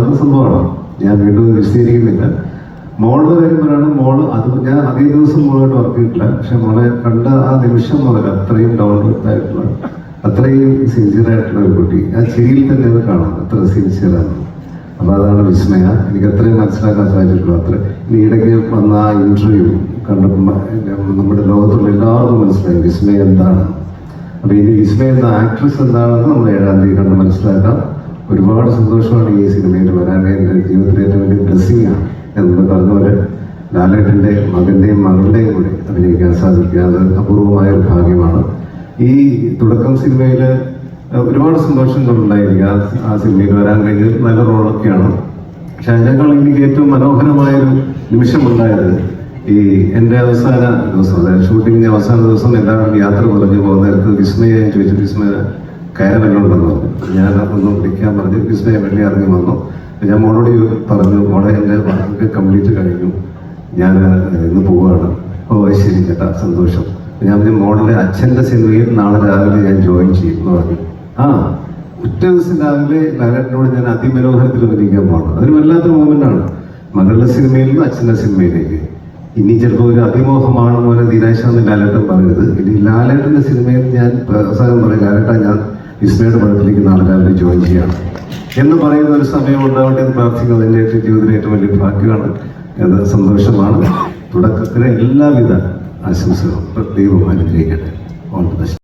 നടന്ന സംഭവമാണ്. ഞാൻ വീണ്ടും വിശദീകരിക്കുന്നില്ല. മോളുടെ കാര്യം പറയണം. മോള് അത് ഞാൻ അതേ ദിവസം മോളായിട്ട് വർക്ക് ചെയ്തിട്ടില്ല. പക്ഷെ മോളെ കണ്ട ആ നിമിഷം മുതൽ അത്രയും ഡൗൺ ടു ആയിട്ടുള്ള, അത്രയും സിൻസിയറായിട്ടുള്ള ഒരു കുട്ടി. ആ ചിരിയിൽ തന്നെ അത് കാണാം അത്ര സിൻസിയറാണ്. അപ്പോൾ അതാണ് വിസ്മയ. എനിക്ക് അത്രയും മനസ്സിലാക്കാൻ സാധിച്ചിട്ടുള്ളൂ. അത്ര ഇനി ഇടയ്ക്ക് വന്ന ആ ഇൻ്റർവ്യൂ കണ്ടപ്പോൾ നമ്മുടെ ലോകത്തുള്ള എല്ലാവർക്കും മനസ്സിലായി വിസ്മയ എന്താണ്. അപ്പോൾ ഇനി വിസ്മയ എന്ന ആക്ട്രസ് എന്താണെന്ന് നമ്മൾ 7-ാം തീയതി കണ്ട് മനസ്സിലാക്കാം. ഒരുപാട് സന്തോഷമാണ് ഈ സിനിമയിൽ വരാൻ. എൻ്റെ ജീവിതത്തിലെ ഏറ്റവും വലിയ ബ്ലെസ്സിങ്ങാണ് എന്ന് പറഞ്ഞ പോലെ ലാലേട്ടൻ്റെ മകൻ്റെയും മകളുടെയും കൂടെ അഭിനയിക്കാൻ സാധിക്കുക അത് അപൂർവമായ ഒരു ഭാഗ്യമാണ്. ഈ തുടക്കം സിനിമയിൽ ഒരുപാട് സന്തോഷങ്ങളുണ്ടായിരിക്കുക. ആ സിനിമയിൽ വരാൻ കഴിഞ്ഞത് നല്ല റോളൊക്കെയാണ്. പക്ഷെ അതിനേക്കാൾ എനിക്ക് ഏറ്റവും മനോഹരമായൊരു നിമിഷമുണ്ടായത് ഈ എൻ്റെ അവസാന ദിവസം, അതായത് ഷൂട്ടിങ്ങിൻ്റെ അവസാന ദിവസം എല്ലാവരും യാത്ര പറഞ്ഞു പോകുന്ന നേരത്ത് വിസ്മയെ ചോദിച്ചു, വിസ്മയ കയറലുണ്ടെന്ന് പറഞ്ഞു. ഞാൻ ഒന്ന് വിളിക്കാൻ പറഞ്ഞു. വിസ്മയ വെള്ളി ഇറങ്ങി വന്നു. ഞാൻ മോളോട് പറഞ്ഞു, മോളെ എൻ്റെ വർക്ക് കംപ്ലീറ്റ് കഴിഞ്ഞു, ഞാൻ ഇന്ന് പോവുകയാണ്. ഓ ശരി ചേട്ടാ, സന്തോഷം. ഞാൻ പറഞ്ഞു മോളുടെ അച്ഛൻ്റെ സിനിമയിൽ നാളെ രാവിലെ ഞാൻ ജോയിൻ ചെയ്യും എന്ന് പറഞ്ഞു. ഒറ്റ ദിവസം രാവിലെ ലാലേട്ടനോട് ഞാൻ അതിമനോഹരത്തിൽ അഭിനയിക്കാൻ പോകണം. അതൊരു വല്ലാത്തൊരു മൂമെൻ്റാണ്. മകളുടെ സിനിമയിൽ നിന്ന് അച്ഛൻ്റെ സിനിമയിലേക്ക്. ഇനി ചിലപ്പോൾ ഒരു അതിമോഹമാണ് പോലെ ദിനാശാന്ന് ലാലേട്ടൻ പറയരുത്. ഇനി ലാലേട്ടൻ്റെ സിനിമയിൽ ഞാൻ അവസാനം പറയും, ലാലേട്ടൻ ഞാൻ വിസ്മയുടെ പടത്തിലേക്ക് നാളെ രാവിലെ ജോയിൻ ചെയ്യണം എന്ന് പറയുന്ന ഒരു സമയം ഉണ്ടാവട്ടെ എന്ന് പ്രാർത്ഥിക്കുന്നത് എൻ്റെ ജീവിതത്തിലെ ഏറ്റവും വലിയ ഭാഗ്യമാണ്. അത് സന്തോഷമാണ്. തുടക്കത്തിലെ എല്ലാവിധ ആശംസകളും ദൈവം അനുഗ്രഹിക്കട്ടെ. All the best.